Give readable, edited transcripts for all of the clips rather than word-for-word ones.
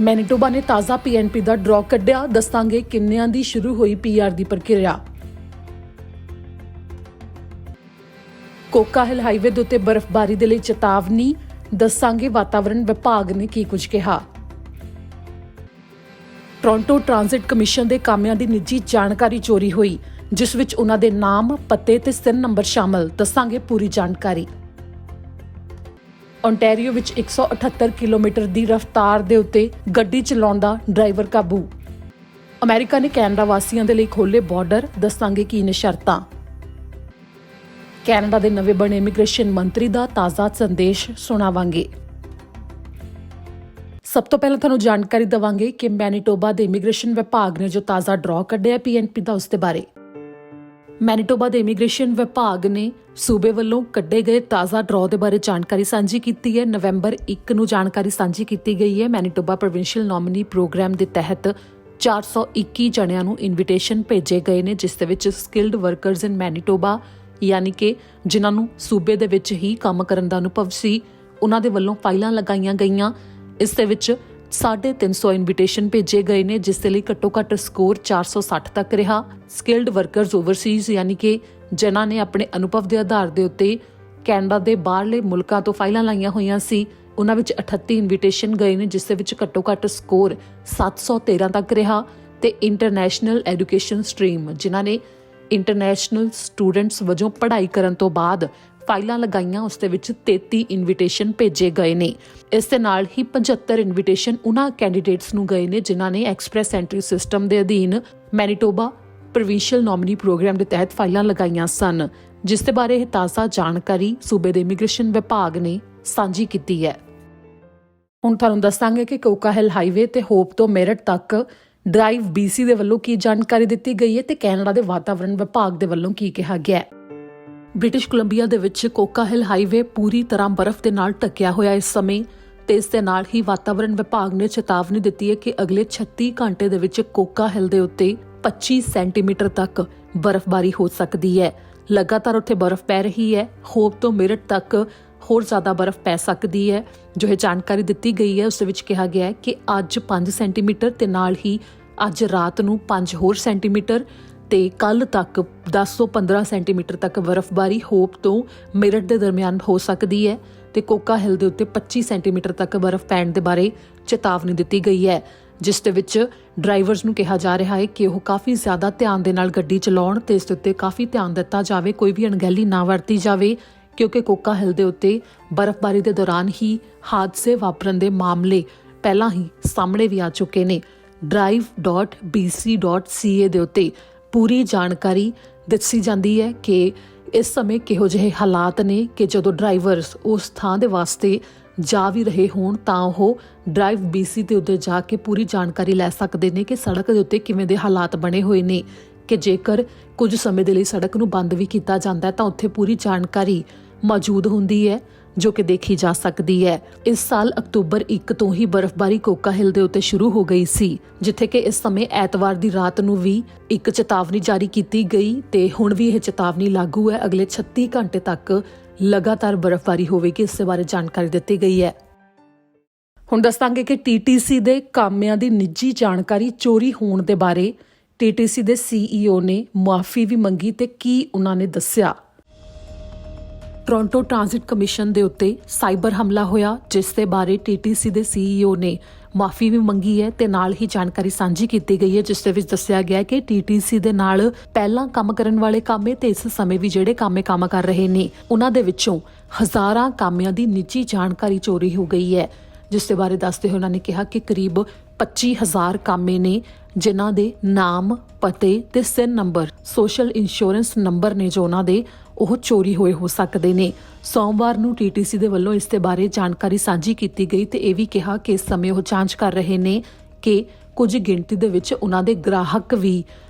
Manitoba ਨੇ ਤਾਜ਼ਾ PNP ਦਾ draw ਕੱਢਿਆ। ਦੱਸਾਂਗੇ ਕਿੰਨਿਆਂ ਦੀ ਸ਼ੁਰੂ ਹੋਈ ਪੀਆਰ ਦੀ ਪ੍ਰਕਿਰਿਆ। ਕੋਕਾ ਹਿਲ ਹਾਈਵੇ ਦੇ ਉੱਤੇ ਬਰਫ਼ਬਾਰੀ ਦੇ ਲਈ ਚੇਤਾਵਨੀ। ਦੱਸਾਂਗੇ ਵਾਤਾਵਰਣ ਵਿਭਾਗ ਨੇ ਕੀ ਕੁਝ ਕਿਹਾ। ਟੋਰਾਂਟੋ ਟ੍ਰਾਂਜ਼ਿਟ ਕਮਿਸ਼ਨ ਦੇ ਕਾਮਿਆਂ ਦੀ ਨਿੱਜੀ ਜਾਣਕਾਰੀ ਚੋਰੀ ਹੋਈ, ਜਿਸ ਵਿੱਚ ਉਹਨਾਂ ਦੇ ਨਾਮ, ਪਤੇ ਤੇ ਸਿਰ ਨੰਬਰ ਸ਼ਾਮਲ। ਦੱਸਾਂਗੇ ਪੂਰੀ ਜਾਣਕਾਰੀ। ਓਨਟਾਰੀਓ ਵਿੱਚ 178 ਕਿਲੋਮੀਟਰ ਦੀ ਰਫ਼ਤਾਰ ਦੇ ਉੱਤੇ ਗੱਡੀ ਚਲਾਉਂਦਾ ਡਰਾਈਵਰ ਕਾਬੂ। ਅਮਰੀਕਾ ਨੇ ਕੈਨੇਡਾ ਵਾਸੀਆਂ ਦੇ ਲਈ ਖੋਲ੍ਹੇ ਬਾਰਡਰ। ਦੱਸਾਂਗੇ ਕੀ ਨੇ ਸ਼ਰਤਾਂ। ਕੈਨੇਡਾ ਦੇ ਨਵੇਂ ਬਣੇ ਇਮੀਗ੍ਰੇਸ਼ਨ ਮੰਤਰੀ ਦਾ ਤਾਜ਼ਾ ਸੰਦੇਸ਼ ਸੁਣਾਵਾਂਗੇ। ਸਭ ਤੋਂ ਪਹਿਲਾਂ ਤੁਹਾਨੂੰ ਜਾਣਕਾਰੀ ਦੇਵਾਂਗੇ ਕਿ ਮੈਨੀਟੋਬਾ ਦੇ ਇਮੀਗ੍ਰੇਸ਼ਨ ਵਿਭਾਗ ਨੇ ਜੋ ਤਾਜ਼ਾ ਡਰਾਅ ਕੱਢਿਆ ਪੀਐਨਪੀ ਦਾ, ਉਸ ਦੇ ਬਾਰੇ। ਮੈਨੀਟੋਬਾ ਦੇ ਇਮੀਗ੍ਰੇਸ਼ਨ ਵਿਭਾਗ ਨੇ ਸੂਬੇ ਵੱਲੋਂ ਕੱਢੇ ਗਏ ਤਾਜ਼ਾ ਡਰਾਅ ਦੇ ਬਾਰੇ ਜਾਣਕਾਰੀ ਸਾਂਝੀ ਕੀਤੀ ਹੈ। ਨਵੰਬਰ 1 ਨੂੰ ਜਾਣਕਾਰੀ ਸਾਂਝੀ ਕੀਤੀ ਗਈ ਹੈ। ਮੈਨੀਟੋਬਾ ਪ੍ਰੋਵਿੰਸ਼ੀਅਲ ਨੋਮੀਨੀ ਪ੍ਰੋਗਰਾਮ ਦੇ ਤਹਿਤ 421 ਜਣਿਆਂ ਨੂੰ ਇਨਵੀਟੇਸ਼ਨ ਭੇਜੇ ਗਏ ਨੇ, ਜਿਸ ਦੇ ਵਿੱਚ ਸਕਿਲਡ ਵਰਕਰਸ ਇਨ ਮੈਨੀਟੋਬਾ, ਯਾਨੀ ਕਿ ਜਿਨ੍ਹਾਂ ਨੂੰ ਸੂਬੇ ਦੇ ਵਿੱਚ ਹੀ ਕੰਮ ਕਰਨ ਦਾ ਅਨੁਭਵ ਸੀ, ਉਹਨਾਂ ਦੇ ਵੱਲੋਂ ਫਾਈਲਾਂ ਲਗਾਈਆਂ ਗਈਆਂ। ਇਸ ਦੇ ਵਿੱਚ 350 ਇਨਵੀਟੇਸ਼ਨ ਭੇਜੇ ਗਏ ਨੇ, ਜਿਸ ਦੇ ਲਈ ਘੱਟੋ ਘੱਟ ਸਕੋਰ 460 ਤੱਕ ਰਿਹਾ। ਸਕਿਲਡ ਵਰਕਰਸ ਓਵਰਸੀਜ਼, ਯਾਨੀ ਕਿ ਜਿਨ੍ਹਾਂ ਨੇ ਆਪਣੇ ਅਨੁਭਵ ਦੇ ਆਧਾਰ ਦੇ ਉੱਤੇ ਕੈਨੇਡਾ ਦੇ ਬਾਹਰਲੇ ਮੁਲਕਾਂ ਤੋਂ ਫਾਈਲਾਂ ਲਾਈਆਂ ਹੋਈਆਂ ਸੀ, ਉਹਨਾਂ ਵਿੱਚ 38 ਇਨਵੀਟੇਸ਼ਨ ਗਏ ਨੇ, ਜਿਸ ਦੇ ਵਿੱਚ ਘੱਟੋ ਘੱਟ ਸਕੋਰ 713 ਤੱਕ ਰਿਹਾ। ਤੇ ਇੰਟਰਨੈਸ਼ਨਲ ਐਜੂਕੇਸ਼ਨ ਸਟਰੀਮ, ਜਿਨ੍ਹਾਂ ਨੇ ਇੰਟਰਨੈਸ਼ਨਲ ਸਟੂਡੈਂਟਸ ਵਜੋਂ ਪੜ੍ਹਾਈ ਕਰਨ ਤੋਂ ਬਾਅਦ ਫਾਈਲਾਂ ਲਗਾਈਆਂ, ਉਸ ਦੇ ਵਿੱਚ 33 ਇਨਵੀਟੇਸ਼ਨ ਭੇਜੇ ਗਏ ਨੇ। ਇਸ ਦੇ ਨਾਲ ਹੀ 75 ਇਨਵੀਟੇਸ਼ਨ ਉਹਨਾਂ ਕੈਂਡੀਡੇਟਸ ਨੂੰ ਗਏ ਨੇ ਜਿਨ੍ਹਾਂ ਨੇ ਐਕਸਪ੍ਰੈਸ ਐਂਟਰੀ ਸਿਸਟਮ ਦੇ ਅਧੀਨ ਮੈਨੀਟੋਬਾ ਪ੍ਰੋਵਿੰਸ਼ੀਅਲ ਨੋਮੀਨੀ ਪ੍ਰੋਗਰਾਮ ਦੇ ਤਹਿਤ ਫਾਈਲਾਂ ਲਗਾਈਆਂ ਸਨ, ਜਿਸ ਦੇ ਬਾਰੇ ਇਹ ਤਾਜ਼ਾ ਜਾਣਕਾਰੀ ਸੂਬੇ ਦੇ ਇਮੀਗ੍ਰੇਸ਼ਨ ਵਿਭਾਗ ਨੇ ਸਾਂਝੀ ਕੀਤੀ ਹੈ। ਹੁਣ ਤੁਹਾਨੂੰ ਦੱਸਾਂਗੇ ਕਿ ਕੋਕਾ ਹਿਲ ਹਾਈਵੇ ਤੇ ਹੋਪ ਤੋਂ ਮੇਰਠ ਤੱਕ ਡਰਾਈਵ BC ਦੇ ਵੱਲੋਂ ਕੀ ਜਾਣਕਾਰੀ ਦਿੱਤੀ ਗਈ ਹੈ ਤੇ ਕੈਨੇਡਾ ਦੇ ਵਾਤਾਵਰਣ ਵਿਭਾਗ ਦੇ ਵੱਲੋਂ ਕੀ ਕਿਹਾ ਗਿਆ ਹੈ। ਬ੍ਰਿਟਿਸ਼ ਕੋਲੰਬੀਆ ਦੇ ਵਿੱਚ ਕੋਕਾ ਹਿਲ ਹਾਈਵੇ ਪੂਰੀ ਤਰ੍ਹਾਂ ਬਰਫ਼ ਦੇ ਨਾਲ ਢੱਕਿਆ ਹੋਇਆ ਇਸ ਸਮੇਂ, ਤੇ ਇਸ ਦੇ ਨਾਲ ਹੀ ਵਾਤਾਵਰਣ ਵਿਭਾਗ ਨੇ ਚੇਤਾਵਨੀ ਦਿੱਤੀ ਹੈ ਕਿ ਅਗਲੇ 36 ਘੰਟੇ ਦੇ ਵਿੱਚ ਕੋਕਾ ਹਿਲ ਦੇ ਉੱਤੇ 25 ਸੈਂਟੀਮੀਟਰ ਤੱਕ ਬਰਫ਼ਬਾਰੀ ਹੋ ਸਕਦੀ ਹੈ। ਲਗਾਤਾਰ ਉੱਥੇ ਬਰਫ਼ ਪੈ ਰਹੀ ਹੈ। ਹੋਪ ਤੋਂ ਮੇਰਠ ਤੱਕ ਹੋਰ ਜ਼ਿਆਦਾ ਬਰਫ਼ ਪੈ ਸਕਦੀ ਹੈ। ਜੋ ਇਹ ਜਾਣਕਾਰੀ ਦਿੱਤੀ ਗਈ ਹੈ ਉਸ ਦੇ ਵਿੱਚ ਕਿਹਾ ਗਿਆ ਹੈ ਕਿ ਅੱਜ 5 ਸੈਂਟੀਮੀਟਰ ਤੇ ਨਾਲ ਹੀ ਅੱਜ ਰਾਤ ਨੂੰ 5 ਹੋਰ ਸੈਂਟੀਮੀਟਰ ਤੇ ਕੱਲ ਤੱਕ 10 ਤੋਂ 15 ਸੈਂਟੀਮੀਟਰ ਤੱਕ ਬਰਫ਼ਬਾਰੀ ਹੋਪ ਤੋਂ ਮੇਰਠ ਦੇ ਦਰਮਿਆਨ ਹੋ ਸਕਦੀ ਹੈ। ਤੇ ਕੋਕਾ ਹਿਲ ਦੇ ਉੱਤੇ 25 ਸੈਂਟੀਮੀਟਰ ਤੱਕ ਬਰਫ਼ ਪੈਣ ਦੇ ਬਾਰੇ ਚੇਤਾਵਨੀ ਦਿੱਤੀ ਗਈ ਹੈ, ਜਿਸ ਦੇ ਵਿੱਚ ਡਰਾਈਵਰਸ ਨੂੰ ਕਿਹਾ ਜਾ ਰਿਹਾ ਹੈ ਕਿ ਉਹ ਕਾਫੀ ਜ਼ਿਆਦਾ ਧਿਆਨ ਦੇ ਨਾਲ ਗੱਡੀ ਚਲਾਉਣ ਤੇ ਇਸ ਦੇ ਉੱਤੇ ਕਾਫੀ ਧਿਆਨ ਦਿੱਤਾ ਜਾਵੇ, ਕੋਈ ਵੀ ਅਣਗਹਿਲੀ ਨਾ ਵਰਤੀ ਜਾਵੇ, ਕਿਉਂਕਿ ਕੋਕਾ ਹਿਲ ਦੇ ਉੱਤੇ ਬਰਫ਼ਬਾਰੀ ਦੇ ਦੌਰਾਨ ਹੀ ਹਾਦਸੇ ਵਾਪਰਨ ਦੇ ਮਾਮਲੇ ਪਹਿਲਾਂ ਹੀ ਸਾਹਮਣੇ ਵੀ ਆ ਚੁੱਕੇ ਨੇ। drive.bc.ca ਦੇ ਉੱਤੇ ਪੂਰੀ ਜਾਣਕਾਰੀ ਦੱਸੀ ਜਾਂਦੀ ਹੈ ਕਿ ਇਸ ਸਮੇਂ ਕਿਹੋ ਜਿਹੇ ਹਾਲਾਤ ਨੇ ਕਿ ਜਦੋਂ ਡਰਾਈਵਰਸ ਉਸ ਥਾਂ ਦੇ ਵਾਸਤੇ ਜਾ ਵੀ ਰਹੇ ਹੋਣ ਤਾਂ ਉਹ ਡਰਾਈਵ BC ਦੇ ਉੱਤੇ ਜਾ ਕੇ ਪੂਰੀ ਜਾਣਕਾਰੀ ਲੈ ਸਕਦੇ ਨੇ ਕਿ ਸੜਕ ਦੇ ਉੱਤੇ ਕਿਵੇਂ ਦੇ ਹਾਲਾਤ ਬਣੇ ਹੋਏ ਨੇ, ਕਿ ਜੇਕਰ ਕੁਝ ਸਮੇਂ ਦੇ ਲਈ ਸੜਕ ਨੂੰ ਬੰਦ ਵੀ ਕੀਤਾ ਜਾਂਦਾ ਤਾਂ ਉੱਥੇ ਪੂਰੀ ਜਾਣਕਾਰੀ ਮੌਜੂਦ ਹੁੰਦੀ ਹੈ ਜੋ ਕਿ ਦੇਖੀ ਜਾ ਸਕਦੀ ਹੈ। ਇਸ ਸਾਲ ਅਕਤੂਬਰ 1 ਤੋਂ ਹੀ ਬਰਫ਼ਬਾਰੀ ਕੋਕਾ ਹਿਲ ਦੇ ਉੱਤੇ ਸ਼ੁਰੂ ਹੋ ਗਈ ਸੀ, ਜਿੱਥੇ ਕਿ ਇਸ ਸਮੇਂ ਐਤਵਾਰ ਦੀ ਰਾਤ ਨੂੰ ਵੀ ਇੱਕ ਚੇਤਾਵਨੀ ਜਾਰੀ ਕੀਤੀ ਗਈ ਤੇ ਹੁਣ ਵੀ ਇਹ ਚੇਤਾਵਨੀ ਲਾਗੂ ਹੈ। ਅਗਲੇ 36 ਘੰਟੇ ਤੱਕ ਲਗਾਤਾਰ ਬਰਫ਼ਬਾਰੀ ਹੋਵੇਗੀ, ਇਸ ਦੇ ਬਾਰੇ ਜਾਣਕਾਰੀ ਦਿੱਤੀ ਗਈ ਹੈ। ਹੁਣ ਦੱਸਾਂਗੇ ਕਿ TTC ਦੇ ਕਾਮਿਆਂ ਦੀ ਨਿੱਜੀ ਜਾਣਕਾਰੀ ਚੋਰੀ ਹੋਣ ਦੇ ਬਾਰੇ TTC ਦੇ CEO ਨੇ ਮੁਆਫੀ ਵੀ ਮੰਗੀ ਤੇ ਕੀ ਉਹਨਾਂ ਨੇ ਦੱਸਿਆ। ਟੋਰਾਂਟੋ ਟ੍ਰਾਂਜ਼ਿਟ ਕਮਿਸ਼ਨ ਦੇ ਉੱਤੇ ਸਾਈਬਰ ਹਮਲਾ ਹੋਇਆ, ਜਿਸ ਦੇ ਬਾਰੇ TTC ਦੇ CEO ਨੇ ਮੁਆਫੀ ਵੀ ਮੰਗੀ ਹੈ ਤੇ ਨਾਲ ਹੀ ਜਾਣਕਾਰੀ ਸਾਂਝੀ ਕੀਤੀ ਗਈ ਹੈ, ਜਿਸ ਦੇ ਵਿੱਚ ਦੱਸਿਆ ਗਿਆ ਕਿ TTC ਦੇ ਨਾਲ ਪਹਿਲਾਂ ਕੰਮ ਕਰਨ ਵਾਲੇ ਕਾਮੇ ਤੇ ਇਸ ਸਮੇਂ ਵੀ ਜਿਹੜੇ ਕਾਮੇ ਕੰਮ ਕਰ ਰਹੇ ਨੇ, ਉਹਨਾਂ ਦੇ ਵਿੱਚੋਂ ਹਜ਼ਾਰਾਂ ਕਾਮਿਆਂ ਦੀ ਨਿੱਜੀ ਜਾਣਕਾਰੀ ਚੋਰੀ ਹੋ ਗਈ ਹੈ। ਜਿਸ ਦੇ ਬਾਰੇ ਦੱਸਦੇ ਹੋਏ ਉਹਨਾਂ ਨੇ ਕਿਹਾ ਕਿ ਕਰੀਬ 25,000 ਕਾਮੇ ਨੇ ਜਿਨ੍ਹਾਂ ਦੇ ਨਾਮ, ਪਤੇ ਤੇ ਸਿਨ ਨੰਬਰ, ਸੋਸ਼ਲ ਇੰਸ਼ੋਰੈਂਸ ਨੰਬਰ ਨੇ ਜੋ ਉਹਨਾਂ ਦੇ ਉਹ ਚੋਰੀ ਹੋਏ ਹੋ ਸਕਦੇ ਨੇ। ਸੋਮਵਾਰ ਨੂੰ TTC ਦੇ ਵੱਲੋਂ ਇਸ ਦੇ ਬਾਰੇ ਜਾਣਕਾਰੀ ਸਾਂਝੀ ਕੀਤੀ ਗਈ ਤੇ ਇਹ ਵੀ ਕਿਹਾ ਕਿ ਇਸ ਸਮੇਂ ਉਹ ਜਾਂਚ ਕਰ ਰਹੇ ਨੇ ਕਿ ਕੁਝ ਗਿਣਤੀ ਦੇ ਵਿੱਚ ਉਹਨਾਂ ਦੇ ਗ੍ਰਾਹਕ ਵੀ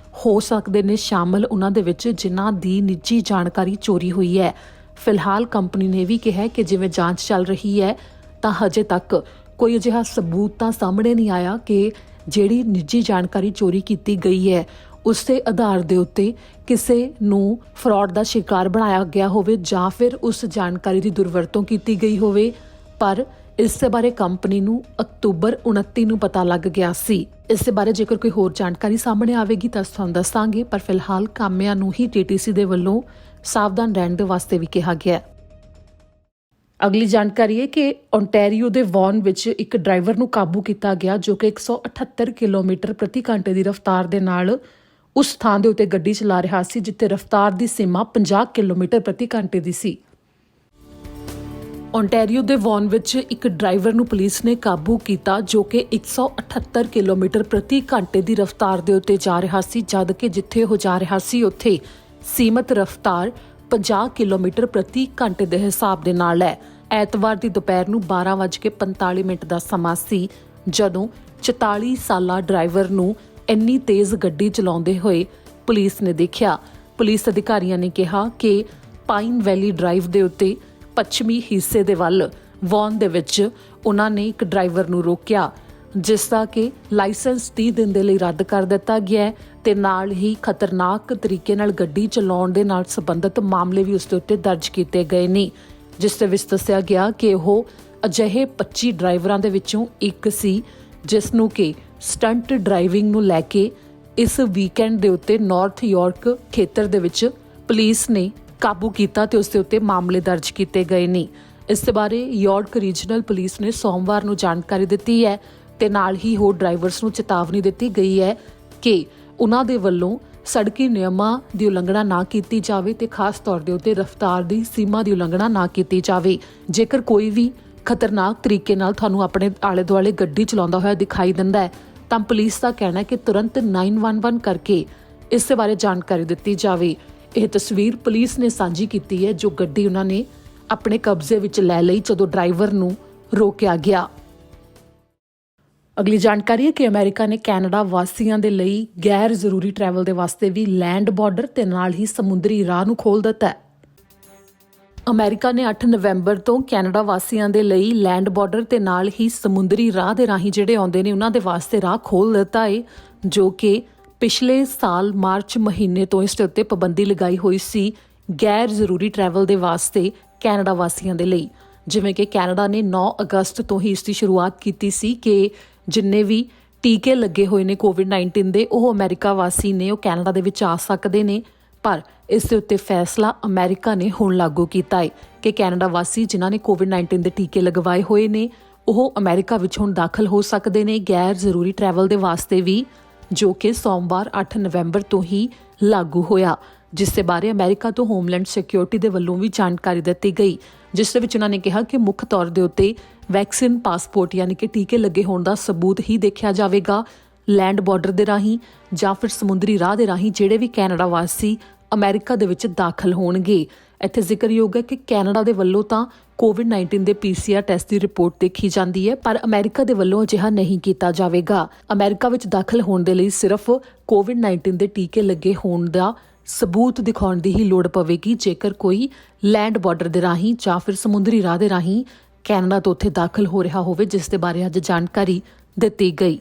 ਹੋ ਸਕਦੇ ਨੇ ਸ਼ਾਮਲ ਉਹਨਾਂ ਦੇ ਵਿੱਚ ਜਿਨ੍ਹਾਂ ਦੀ ਨਿੱਜੀ ਜਾਣਕਾਰੀ ਚੋਰੀ ਹੋਈ ਹੈ। ਫਿਲਹਾਲ ਕੰਪਨੀ ਨੇ ਵੀ ਕਿਹਾ ਕਿ ਜਿਵੇਂ ਜਾਂਚ ਚੱਲ ਰਹੀ ਹੈ ਤਾਂ ਹਜੇ ਤੱਕ ਕੋਈ ਅਜਿਹਾ ਸਬੂਤ ਤਾਂ ਸਾਹਮਣੇ ਨਹੀਂ ਆਇਆ ਕਿ ਜਿਹੜੀ ਨਿੱਜੀ ਜਾਣਕਾਰੀ ਚੋਰੀ ਕੀਤੀ ਗਈ ਹੈ ਉਸ ਦੇ ਆਧਾਰ ਦੇ ਉੱਤੇ ਕਿਸੇ ਨੂੰ ਫਰਾਡ ਦਾ ਸ਼ਿਕਾਰ ਬਣਾਇਆ ਗਿਆ ਹੋਵੇ ਜਾਂ ਫਿਰ ਉਸ ਜਾਣਕਾਰੀ ਦੀ ਦੁਰਵਰਤੋਂ ਕੀਤੀ ਗਈ ਹੋਵੇ। ਪਰ ਇਸ ਦੇ ਬਾਰੇ ਕੰਪਨੀ ਨੂੰ ਅਕਤੂਬਰ 29 ਨੂੰ ਪਤਾ ਲੱਗ ਗਿਆ ਸੀ। ਇਸ ਦੇ ਬਾਰੇ ਜੇਕਰ ਕੋਈ ਹੋਰ ਜਾਣਕਾਰੀ ਸਾਹਮਣੇ ਆਵੇਗੀ ਤਾਂ ਤੁਹਾਨੂੰ ਦੱਸਾਂਗੇ, ਪਰ ਫਿਲਹਾਲ ਕਾਮਿਆਂ ਨੂੰ ਹੀ TTC ਦੇ ਵੱਲੋਂ ਸਾਵਧਾਨ ਰਹਿਣ ਦੇ ਵਾਸਤੇ ਵੀ ਕਿਹਾ ਗਿਆ। ਅਗਲੀ ਜਾਣਕਾਰੀ ਹੈ ਕਿ ਓਨਟਾਰੀਓ ਦੇ ਵੌਨ ਵਿੱਚ ਇੱਕ ਡਰਾਈਵਰ ਨੂੰ ਕਾਬੂ ਕੀਤਾ ਗਿਆ ਜੋ ਕਿ 178 ਕਿਲੋਮੀਟਰ ਪ੍ਰਤੀ ਘੰਟੇ ਦੀ ਰਫ਼ਤਾਰ ਦੇ ਨਾਲ ਉਸ ਥਾਂ ਦੇ ਉੱਤੇ ਗੱਡੀ ਚਲਾ ਰਿਹਾ ਸੀ ਜਿੱਥੇ ਰਫ਼ਤਾਰ ਦੀ ਸੀਮਾ 50 ਕਿਲੋਮੀਟਰ ਪ੍ਰਤੀ ਘੰਟੇ ਦੀ ਸੀ। ਓਨਟਾਰੀਓ ਦੇ ਵੌਨ ਵਿੱਚ ਇੱਕ ਡਰਾਈਵਰ ਨੂੰ ਪੁਲਿਸ ਨੇ ਕਾਬੂ ਕੀਤਾ ਜੋ ਕਿ 178 ਕਿਲੋਮੀਟਰ ਪ੍ਰਤੀ ਘੰਟੇ ਦੀ ਰਫ਼ਤਾਰ ਦੇ ਉੱਤੇ ਜਾ ਰਿਹਾ ਸੀ, ਜਦ ਕਿ ਜਿੱਥੇ ਉਹ ਜਾ ਰਿਹਾ ਸੀ ਉੱਥੇ ਸੀਮਤ ਰਫ਼ਤਾਰ 50 ਕਿਲੋਮੀਟਰ ਪ੍ਰਤੀ ਘੰਟੇ ਦੇ ਹਿਸਾਬ ਦੇ ਨਾਲ ਹੈ। ਐਤਵਾਰ ਦੀ ਦੁਪਹਿਰ ਨੂੰ 12:45 ਦਾ ਸਮਾਂ ਸੀ ਜਦੋਂ 44 ਸਾਲਾ ਡਰਾਈਵਰ ਨੂੰ ਇੰਨੀ ਤੇਜ਼ ਗੱਡੀ ਚਲਾਉਂਦੇ ਹੋਏ ਪੁਲਿਸ ਨੇ ਦੇਖਿਆ। ਪੁਲਿਸ ਅਧਿਕਾਰੀਆਂ ਨੇ ਕਿਹਾ ਕਿ ਪਾਈਨ ਵੈਲੀ ਡਰਾਈਵ ਦੇ ਉੱਤੇ ਪੱਛਮੀ ਹਿੱਸੇ ਦੇ ਵੱਲ ਵੌਨ ਦੇ ਵਿੱਚ ਉਹਨਾਂ ਨੇ ਇੱਕ ਡਰਾਈਵਰ ਨੂੰ ਰੋਕਿਆ, ਜਿਸ ਦਾ ਕਿ ਲਾਇਸੈਂਸ 30 ਦਿਨ ਦੇ ਲਈ ਰੱਦ ਕਰ ਦਿੱਤਾ ਗਿਆ ਹੈ ਤੇ ਨਾਲ ਹੀ ਖਤਰਨਾਕ ਤਰੀਕੇ ਨਾਲ ਗੱਡੀ ਚਲਾਉਣ ਦੇ ਨਾਲ ਸੰਬੰਧਿਤ ਮਾਮਲੇ ਵੀ ਉਸ ਦੇ ਉੱਤੇ ਦਰਜ ਕੀਤੇ ਗਏ ਨੇ, ਜਿਸ ਦੇ ਵਿੱਚ ਦੱਸਿਆ ਗਿਆ ਕਿ ਉਹ ਅਜਿਹੇ 25 ਡਰਾਈਵਰਾਂ ਦੇ ਵਿੱਚੋਂ ਇੱਕ ਸੀ ਜਿਸ ਨੂੰ ਕਿ ਸਟੰਟ ਡਰਾਈਵਿੰਗ ਨੂੰ ਲੈ ਕੇ ਇਸ ਵੀਕਐਂਡ ਦੇ ਉੱਤੇ ਨਾਰਥ ਯਾਰਕ ਖੇਤਰ ਦੇ ਵਿੱਚ ਪੁਲਿਸ ਨੇ ਕਾਬੂ ਕੀਤਾ ਤੇ ਉਸ ਦੇ ਉੱਤੇ ਮਾਮਲੇ ਦਰਜ ਕੀਤੇ ਗਏ ਨੇ। ਇਸ ਦੇ ਬਾਰੇ ਯਾਰਕ ਰੀਜਨਲ ਪੁਲਿਸ ਨੇ ਸੋਮਵਾਰ ਨੂੰ ਜਾਣਕਾਰੀ ਦਿੱਤੀ ਹੈ ਤੇ ਨਾਲ ਹੀ ਹੋਰ ਡਰਾਈਵਰਸ ਨੂੰ ਚੇਤਾਵਨੀ ਦਿੱਤੀ ਗਈ ਹੈ ਕਿ ਉਹਨਾਂ ਦੇ ਵੱਲੋਂ ਸੜਕੀ ਨਿਯਮਾਂ ਦੀ ਉਲੰਘਣਾ ਨਾ ਕੀਤੀ ਜਾਵੇ ਤੇ ਖਾਸ ਤੌਰ ਦੇ ਉੱਤੇ ਰਫ਼ਤਾਰ ਦੀ ਸੀਮਾ ਦੀ ਉਲੰਘਣਾ ਨਾ ਕੀਤੀ ਜਾਵੇ। ਜੇਕਰ ਕੋਈ ਵੀ ਖਤਰਨਾਕ ਤਰੀਕੇ ਨਾਲ ਤੁਹਾਨੂੰ ਆਪਣੇ ਆਲੇ ਦੁਆਲੇ ਗੱਡੀ ਚਲਾਉਂਦਾ ਹੋਇਆ ਦਿਖਾਈ ਦਿੰਦਾ ਹੈ ਤਾਂ ਪੁਲਿਸ ਦਾ ਕਹਿਣਾ ਹੈ ਕਿ ਤੁਰੰਤ 911 ਕਰਕੇ ਇਸ ਦੇ ਬਾਰੇ ਜਾਣਕਾਰੀ ਦਿੱਤੀ ਜਾਵੇ। ਇਹ ਤਸਵੀਰ ਪੁਲਿਸ ਨੇ ਸਾਂਝੀ ਕੀਤੀ ਹੈ ਜੋ ਗੱਡੀ ਉਹਨਾਂ ਨੇ ਆਪਣੇ ਕਬਜ਼ੇ ਵਿੱਚ ਲੈ ਲਈ ਜਦੋਂ ਡਰਾਈਵਰ ਨੂੰ ਰੋਕਿਆ ਗਿਆ। ਅਗਲੀ ਜਾਣਕਾਰੀ ਹੈ ਕਿ ਅਮਰੀਕਾ ਨੇ ਕੈਨੇਡਾ ਵਾਸੀਆਂ ਦੇ ਲਈ ਗੈਰ ਜ਼ਰੂਰੀ ਟਰੈਵਲ ਦੇ ਵਾਸਤੇ ਵੀ ਲੈਂਡ ਬਾਰਡਰ ਤੇ ਨਾਲ ਹੀ ਸਮੁੰਦਰੀ ਰਾਹ ਨੂੰ ਖੋਲ੍ਹ ਦਿੱਤਾ ਹੈ। ਅਮਰੀਕਾ ਨੇ 8 ਨਵੰਬਰ ਤੋਂ ਕੈਨੇਡਾ ਵਾਸੀਆਂ ਦੇ ਲਈ ਲੈਂਡ ਬਾਰਡਰ ਤੇ ਨਾਲ ਹੀ ਸਮੁੰਦਰੀ ਰਾਹ ਦੇ ਰਾਹੀਂ ਜਿਹੜੇ ਆਉਂਦੇ ਨੇ ਉਹਨਾਂ ਦੇ ਵਾਸਤੇ ਰਾਹ ਖੋਲ੍ਹ ਦਿੱਤਾ ਹੈ, ਜੋ ਕਿ ਪਿਛਲੇ ਸਾਲ ਮਾਰਚ ਮਹੀਨੇ ਤੋਂ ਇਸ ਉੱਤੇ ਪਾਬੰਦੀ ਲਗਾਈ ਹੋਈ ਸੀ ਗੈਰ ਜ਼ਰੂਰੀ ਟਰੈਵਲ ਦੇ ਵਾਸਤੇ ਕੈਨੇਡਾ ਵਾਸੀਆਂ ਦੇ ਲਈ। ਜਿਵੇਂ ਕਿ ਕੈਨੇਡਾ ਨੇ 9 ਅਗਸਤ ਤੋਂ ਹੀ ਇਸ ਦੀ ਸ਼ੁਰੂਆਤ ਕੀਤੀ ਸੀ ਕਿ ਜਿੰਨੇ ਵੀ ਟੀਕੇ ਲੱਗੇ ਹੋਏ ਨੇ ਕੋਵਿਡ-19 ਦੇ ਉਹ ਅਮਰੀਕਾ ਵਾਸੀ ਨੇ ਉਹ ਕੈਨੇਡਾ ਦੇ ਵਿੱਚ ਆ ਸਕਦੇ ਨੇ, ਪਰ ਇਸ ਦੇ ਉੱਤੇ ਫੈਸਲਾ ਅਮਰੀਕਾ ਨੇ ਹੁਣ ਲਾਗੂ ਕੀਤਾ ਹੈ ਕਿ ਕੈਨੇਡਾ ਵਾਸੀ ਜਿਨ੍ਹਾਂ ਨੇ ਕੋਵਿਡ-19 ਦੇ ਟੀਕੇ ਲਗਵਾਏ ਹੋਏ ਨੇ ਉਹ ਅਮਰੀਕਾ ਵਿੱਚ ਹੁਣ ਦਾਖਲ ਹੋ ਸਕਦੇ ਨੇ ਗੈਰ ਜ਼ਰੂਰੀ ਟਰੈਵਲ ਦੇ ਵਾਸਤੇ ਵੀ, ਜੋ ਕਿ ਸੋਮਵਾਰ 8 ਨਵੰਬਰ ਤੋਂ ਹੀ ਲਾਗੂ ਹੋਇਆ, ਜਿਸ ਦੇ ਬਾਰੇ ਅਮਰੀਕਾ ਤੋਂ ਹੋਮਲੈਂਡ ਸਿਕਿਉਰਿਟੀ ਦੇ ਵੱਲੋਂ ਵੀ ਜਾਣਕਾਰੀ ਦਿੱਤੀ ਗਈ, ਜਿਸ ਦੇ ਵਿੱਚ ਉਹਨਾਂ ਨੇ ਕਿਹਾ ਕਿ ਮੁੱਖ ਤੌਰ ਦੇ ਉੱਤੇ ਵੈਕਸੀਨ ਪਾਸਪੋਰਟ ਯਾਨੀ ਕਿ ਟੀਕੇ ਲੱਗੇ ਹੋਣ ਦਾ ਸਬੂਤ ਹੀ ਦੇਖਿਆ ਜਾਵੇਗਾ ਲੈਂਡ ਬਾਰਡਰ ਦੇ ਰਾਹੀਂ ਜਾਂ ਫਿਰ ਸਮੁੰਦਰੀ ਰਾਹ ਦੇ ਰਾਹੀਂ ਜਿਹੜੇ ਵੀ ਕੈਨੇਡਾ ਵਾਸੀ ਅਮਰੀਕਾ ਦੇ ਵਿੱਚ ਦਾਖਲ ਹੋਣਗੇ। ਇੱਥੇ ਜ਼ਿਕਰਯੋਗ ਹੈ ਕਿ ਕੈਨੇਡਾ ਦੇ ਵੱਲੋਂ ਤਾਂ ਕੋਵਿਡ-19 ਦੇ PCR ਟੈਸਟ ਦੀ ਰਿਪੋਰਟ ਦੇਖੀ ਜਾਂਦੀ ਹੈ, ਪਰ ਅਮਰੀਕਾ ਦੇ ਵੱਲੋਂ ਅਜਿਹਾ ਨਹੀਂ ਕੀਤਾ ਜਾਵੇਗਾ। ਅਮਰੀਕਾ ਵਿੱਚ ਦਾਖਲ ਹੋਣ ਦੇ ਲਈ ਸਿਰਫ ਕੋਵਿਡ-19 ਦੇ ਟੀਕੇ ਲੱਗੇ ਹੋਣ ਦਾ ਸਬੂਤ ਦਿਖਾਉਣ ਦੀ ਹੀ ਲੋੜ ਪਵੇਗੀ ਜੇਕਰ ਕੋਈ ਲੈਂਡ ਬਾਰਡਰ ਦੇ ਰਾਹੀਂ ਜਾਂ ਫਿਰ ਸਮੁੰਦਰੀ ਰਾਹ ਦੇ ਰਾਹੀਂ ਕੈਨੇਡਾ ਤੋਂ ਉੱਥੇ ਦਾਖਲ ਹੋ ਰਿਹਾ ਹੋਵੇ, ਜਿਸ ਦੇ ਬਾਰੇ ਅੱਜ ਜਾਣਕਾਰੀ ਦਿੱਤੀ ਗਈ।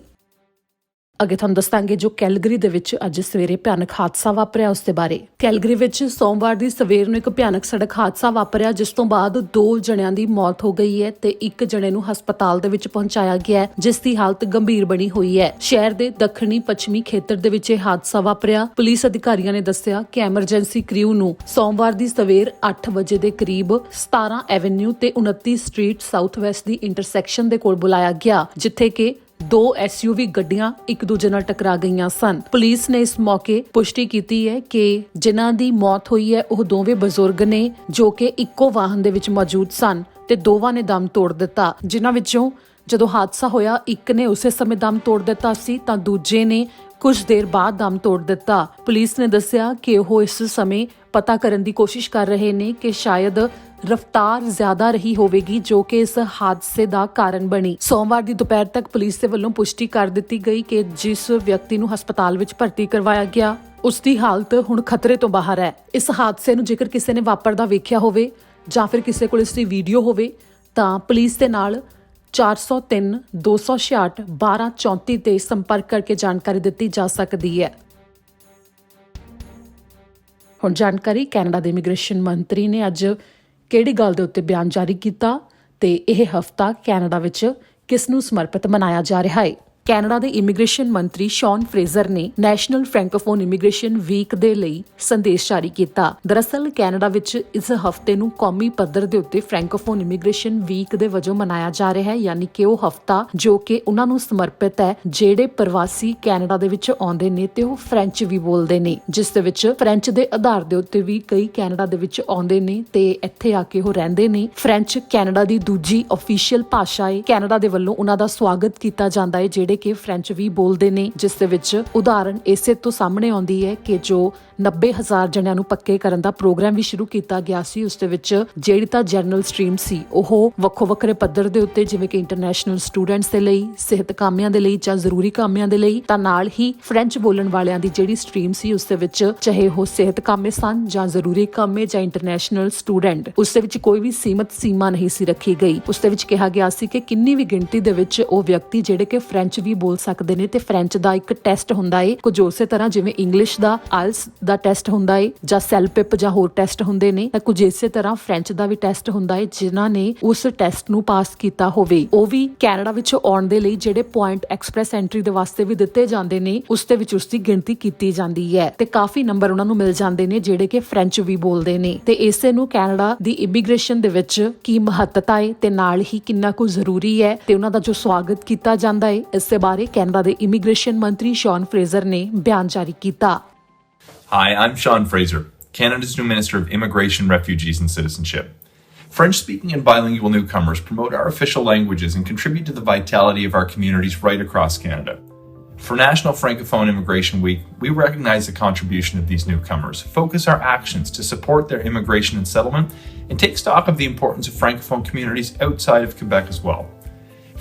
ਅੱਗੇ ਤੁਹਾਨੂੰ ਦੱਸਾਂਗੇ ਜੋ ਕੈਲਗਰੀ ਦੇ ਵਿੱਚ ਅੱਜ ਸਵੇਰੇ ਭਿਆਨਕ ਹਾਦਸਾ ਵਾਪਰਿਆ ਉਸ ਦੇ ਬਾਰੇ। ਕੈਲਗਰੀ ਵਿੱਚ ਸੋਮਵਾਰ ਦੀ ਸਵੇਰ ਨੂੰ ਇੱਕ ਭਿਆਨਕ ਸੜਕ ਹਾਦਸਾ ਵਾਪਰਿਆ ਜਿਸ ਤੋਂ ਬਾਅਦ 2 ਜਣਿਆਂ ਦੀ ਮੌਤ ਹੋ ਗਈ ਹੈ ਤੇ ਇੱਕ ਜਣੇ ਨੂੰ ਹਸਪਤਾਲ ਦੇ ਵਿੱਚ ਪਹੁੰਚਾਇਆ ਗਿਆ ਹੈ ਜਿਸ ਦੀ ਹਾਲਤ ਗੰਭੀਰ ਬਣੀ ਹੋਈ ਹੈ। ਸ਼ਹਿਰ ਦੇ ਦੱਖਣੀ ਪੱਛਮੀ ਖੇਤਰ ਦੇ ਵਿੱਚ ਇਹ ਹਾਦਸਾ ਵਾਪਰਿਆ। ਪੁਲਿਸ ਅਧਿਕਾਰੀਆਂ ਨੇ ਦੱਸਿਆ ਕਿ ਐਮਰਜੈਂਸੀ ਕ੍ਰਿਊ ਨੂੰ ਸੋਮਵਾਰ ਦੀ ਸਵੇਰ 8 ਵਜੇ ਦੇ ਕਰੀਬ 17 ਐਵੇਨਿਊ ਤੇ 29 ਸਟਰੀਟ ਸਾਊਥ ਵੈਸਟ ਦੀ ਇੰਟਰਸੈਕਸ਼ਨ ਦੇ ਕੋਲ ਬੁਲਾਇਆ ਗਿਆ, ਜਿੱਥੇ ਕਿ 2 SUV ਗੱਡੀਆਂ ਇੱਕ ਦੂਜੇ ਨਾਲ ਟਕਰਾ ਗਈਆਂ ਸਨ। ਪੁਲਿਸ ਨੇ ਇਸ ਮੌਕੇ ਪੁਸ਼ਟੀ ਕੀਤੀ ਹੈ ਕਿ ਜਿਨ੍ਹਾਂ ਦੀ ਮੌਤ ਹੋਈ ਹੈ ਉਹ ਦੋਵੇਂ ਬਜ਼ੁਰਗ ਨੇ ਜੋ ਕਿ ਇੱਕੋ ਵਾਹਨ ਦੇ ਵਿੱਚ ਮੌਜੂਦ ਸਨ ਤੇ ਦੋਵਾਂ ਨੇ ਦਮ ਤੋੜ ਦਿੱਤਾ, ਜਿਨ੍ਹਾਂ ਵਿੱਚੋਂ ਜਦੋਂ ਹਾਦਸਾ ਹੋਇਆ ਇੱਕ ਨੇ ਉਸੇ ਸਮੇਂ ਦਮ ਤੋੜ ਦਿੱਤਾ ਸੀ ਤਾਂ ਦੂਜੇ ਨੇ ਕੁਝ ਦੇਰ ਬਾਅਦ ਦਮ ਤੋੜ ਦਿੱਤਾ। ਪੁਲਿਸ ਨੇ ਦੱਸਿਆ ਕਿ ਉਹ ਇਸ ਸਮੇਂ ਪਤਾ ਕਰਨ ਦੀ ਕੋਸ਼ਿਸ਼ ਕਰ ਰਹੇ ਨੇ ਕਿ ਸ਼ਾਇਦ ਰਫ਼ਤਾਰ ਜ਼ਿਆਦਾ ਰਹੀ ਹੋਵੇਗੀ ਜੋ ਕਿ ਇਸ ਹਾਦਸੇ ਦਾ ਕਾਰਨ ਬਣੀ। ਸੋਮਵਾਰ ਦੀ ਦੁਪਹਿਰ ਤੱਕ ਪੁਲਿਸ ਦੇ ਵੱਲੋਂ ਪੁਸ਼ਟੀ ਕਰ ਦਿੱਤੀ ਗਈ ਕਿ ਜਿਸ ਵਿਅਕਤੀ ਨੂੰ ਹਸਪਤਾਲ ਵਿੱਚ ਭਰਤੀ ਕਰਵਾਇਆ ਗਿਆ ਉਸ ਦੀ ਹਾਲਤ ਹੁਣ ਖਤਰੇ ਤੋਂ ਬਾਹਰ ਹੈ। ਇਸ ਹਾਦਸੇ ਨੂੰ ਜੇਕਰ ਕਿਸੇ ਨੇ ਵਾਪਰਦਾ ਵੇਖਿਆ ਹੋਵੇ ਜਾਂ ਫਿਰ ਕਿਸੇ ਕੋਲ ਇਸ ਦੀ ਵੀਡੀਓ ਹੋਵੇ ਤਾਂ ਪੁਲਿਸ ਦੇ ਨਾਲ 403 266 1234 ਤੇ ਸੰਪਰਕ ਕਰਕੇ ਜਾਣਕਾਰੀ ਦਿੱਤੀ ਜਾ ਸਕਦੀ ਹੈ। ਹੁਣ ਜਾਣਕਾਰੀ ਕੈਨੇਡਾ ਦੇ ਇਮੀਗ੍ਰੇਸ਼ਨ ਮੰਤਰੀ ਨੇ ਅੱਜ ਕਿਹੜੀ ਗੱਲ ਦੇ ਉੱਤੇ ਬਿਆਨ ਜਾਰੀ ਕੀਤਾ ਤੇ ਇਹ ਹਫ਼ਤਾ ਕੈਨੇਡਾ ਵਿੱਚ ਕਿਸ ਨੂੰ ਸਮਰਪਿਤ ਮਨਾਇਆ ਜਾ ਰਿਹਾ ਹੈ। ਕੈਨੇਡਾ ਦੇ ਇਮੀਗ੍ਰੇਸ਼ਨ ਮੰਤਰੀ ਸ਼ੌਨ ਫਰੇਜ਼ਰ ਨੇ ਨੈਸ਼ਨਲ ਫ੍ਰੈਂਕੋਫੋਨ ਇਮੀਗ੍ਰੇਸ਼ਨ ਵੀਕ ਦੇ ਲਈ ਸੰਦੇਸ਼ ਜਾਰੀ ਕੀਤਾ। ਦਰਅਸਲ ਕੈਨੇਡਾ ਵਿੱਚ ਇਸ ਹਫ਼ਤੇ ਨੂੰ ਕੌਮੀ ਪੱਧਰ ਦੇ ਉੱਤੇ ਫ੍ਰੈਂਕੋਫੋਨ ਇਮੀਗ੍ਰੇਸ਼ਨ ਵੀਕ ਦੇ ਵਜੋਂ ਮਨਾਇਆ ਜਾ ਰਿਹਾ ਹੈ, ਯਾਨੀ ਕਿ ਉਹ ਹਫ਼ਤਾ ਜੋ ਕਿ ਉਹਨਾਂ ਨੂੰ ਸਮਰਪਿਤ ਹੈ ਜਿਹੜੇ ਪ੍ਰਵਾਸੀ ਕੈਨੇਡਾ ਦੇ ਵਿੱਚ ਆਉਂਦੇ ਨੇ ਤੇ ਉਹ ਫ੍ਰੈਂਚ ਵੀ ਬੋਲਦੇ ਨੇ, ਜਿਸ ਦੇ ਵਿੱਚ ਫ੍ਰੈਂਚ ਦੇ ਆਧਾਰ ਦੇ ਉੱਤੇ ਵੀ ਕਈ ਕੈਨੇਡਾ ਦੇ ਵਿੱਚ ਆਉਂਦੇ ਨੇ ਤੇ ਇੱਥੇ ਆ ਕੇ ਉਹ ਰਹਿੰਦੇ ਨੇ। ਫ੍ਰੈਂਚ ਕੈਨੇਡਾ ਦੀ ਦੂਜੀ ਅਫੀਸ਼ੀਅਲ ਭਾਸ਼ਾ ਹੈ। ਕੈਨੇਡਾ ਦੇ ਵੱਲੋਂ ਉਹਨਾਂ ਦਾ ਸਵਾਗਤ ਕੀਤਾ ਜਾਂਦਾ ਹੈ ਜਿਹੜੇ ਕਿ ਫ੍ਰੈਂਚ ਵੀ ਬੋਲਦੇ ਨੇ, ਜਿਸ ਦੇ ਵਿੱਚ ਉਦਾਹਰਨ ਇਸੇ ਤੋਂ ਸਾਹਮਣੇ ਆਉਂਦੀ ਹੈ ਕਿ ਜੋ 90,000 ਜਣਿਆਂ ਨੂੰ ਪੱਕੇ ਕਰਨ ਦਾ ਪ੍ਰੋਗਰਾਮ ਵੀ ਸ਼ੁਰੂ ਕੀਤਾ ਗਿਆ ਸੀ, ਉਸ ਦੇ ਵਿੱਚ ਜਿਹੜੀ ਤਾਂ ਜਨਰਲ ਸਟਰੀਮ ਸੀ ਉਹ ਵੱਖੋ ਵੱਖਰੇ ਪੱਧਰ ਦੇ ਉੱਤੇ, ਜਿਵੇਂ ਕਿ ਇੰਟਰਨੈਸ਼ਨਲ ਸਟੂਡੈਂਟਸ ਦੇ ਲਈ, ਸਿਹਤ ਕਾਮਿਆਂ ਦੇ ਲਈ ਜਾਂ ਜ਼ਰੂਰੀ ਕਾਮਿਆਂ ਦੇ ਲਈ, ਤਾਂ ਨਾਲ ਹੀ ਫ੍ਰੈਂਚ ਬੋਲਣ ਵਾਲਿਆਂ ਦੀ ਜਿਹੜੀ ਸਟਰੀਮ ਸੀ ਉਸ ਦੇ ਵਿੱਚ ਚਾਹੇ ਉਹ ਸਿਹਤ ਕਾਮੇ ਸਨ ਜਾਂ ਜ਼ਰੂਰੀ ਕਾਮੇ ਜਾਂ ਇੰਟਰਨੈਸ਼ਨਲ ਸਟੂਡੈਂਟ, ਉਸ ਦੇ ਵਿੱਚ ਕੋਈ ਵੀ ਸੀਮਤ ਸੀਮਾ ਨਹੀਂ ਸੀ ਰੱਖੀ ਗਈ। ਉਸ ਦੇ ਵਿੱਚ ਕਿਹਾ ਗਿਆ ਸੀ ਕਿ ਕਿੰਨੀ ਵੀ ਗਿਣਤੀ ਦੇ ਵਿੱਚ ਉਹ ਵਿਅਕਤੀ ਜਿਹੜੇ ਕਿ ਫ੍ਰੈਂਚ ਵੀ ਬੋਲ ਸਕਦੇ ਨੇ ਤੇ ਫ੍ਰੈਂਚ ਦਾ ਇੱਕ ਟੈਸਟ ਹੁੰਦਾ ਹੈ, ਕੁਝ ਉਸੇ ਤਰ੍ਹਾਂ ਜਿਵੇਂ ਇੰਗਲਿਸ਼ ਦਾ ਆਇਲਸ ਦਾ ਟੈਸਟ ਹੁੰਦਾ ਹੈ ਜਾਂ ਸੈਲਪਿਪ ਜਾਂ ਹੋਰ ਟੈਸਟ ਹੁੰਦੇ ਨੇ, ਤਾਂ ਕੁਝ ਇਸੇ ਤਰ੍ਹਾਂ ਫ੍ਰੈਂਚ ਦਾ ਵੀ ਟੈਸਟ ਹੁੰਦਾ ਹੈ। ਜਿਨ੍ਹਾਂ ਨੇ ਉਸ ਟੈਸਟ ਨੂੰ ਪਾਸ ਕੀਤਾ ਹੋਵੇ ਉਹ ਵੀ ਕੈਨੇਡਾ ਵਿੱਚ ਆਉਣ ਦੇ ਲਈ ਜਿਹੜੇ ਪੁਆਇੰਟ ਐਕਸਪ੍ਰੈਸ ਐਂਟਰੀ ਦੇ ਵਾਸਤੇ ਵੀ ਦਿੱਤੇ ਜਾਂਦੇ ਨੇ, ਉਸ ਦੇ ਵਿੱਚ ਉਸ ਦੀ ਗਿਣਤੀ ਕੀਤੀ ਜਾਂਦੀ ਹੈ ਤੇ ਕਾਫੀ ਨੰਬਰ ਉਹਨਾਂ ਨੂੰ ਮਿਲ ਜਾਂਦੇ ਨੇ ਜਿਹੜੇ ਕਿ ਫ੍ਰੈਂਚ ਵੀ ਬੋਲਦੇ ਨੇ। ਤੇ ਇਸੇ ਨੂੰ ਕੈਨੇਡਾ ਦੀ ਇਮੀਗ੍ਰੇਸ਼ਨ ਦੇ ਵਿੱਚ ਕੀ ਮਹੱਤਤਾ ਹੈ ਤੇ ਨਾਲ ਹੀ ਕਿੰਨਾ ਕੁ ਜ਼ਰੂਰੀ ਹੈ ਤੇ ਉਹਨਾਂ ਦਾ ਜੋ ਸਵਾਗਤ ਕੀਤਾ ਜਾਂਦਾ ਹੈ, ਇਸ ਦੇ ਬਾਰੇ ਕੈਨੇਡਾ ਦੇ ਇਮੀਗ੍ਰੇਸ਼ਨ ਮੰਤਰੀ ਸ਼ੌਨ ਫਰੇਜ਼ਰ ਨੇ ਬਿਆਨ ਜਾਰੀ ਕੀਤਾ। Hi, I'm Sean Fraser, Canada's new Minister of Immigration, Refugees and Citizenship. French-speaking and bilingual newcomers promote our official languages and contribute to the vitality of our communities right across Canada. For National Francophone Immigration Week, we recognize the contribution of these newcomers, focus our actions to support their immigration and settlement, and take stock of the importance of Francophone communities outside of Quebec as well.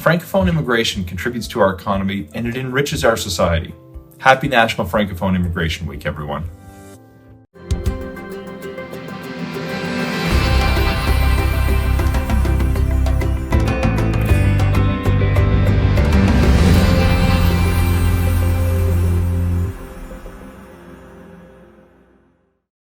Francophone immigration contributes to our economy and it enriches our society. Happy National Francophone Immigration Week, everyone.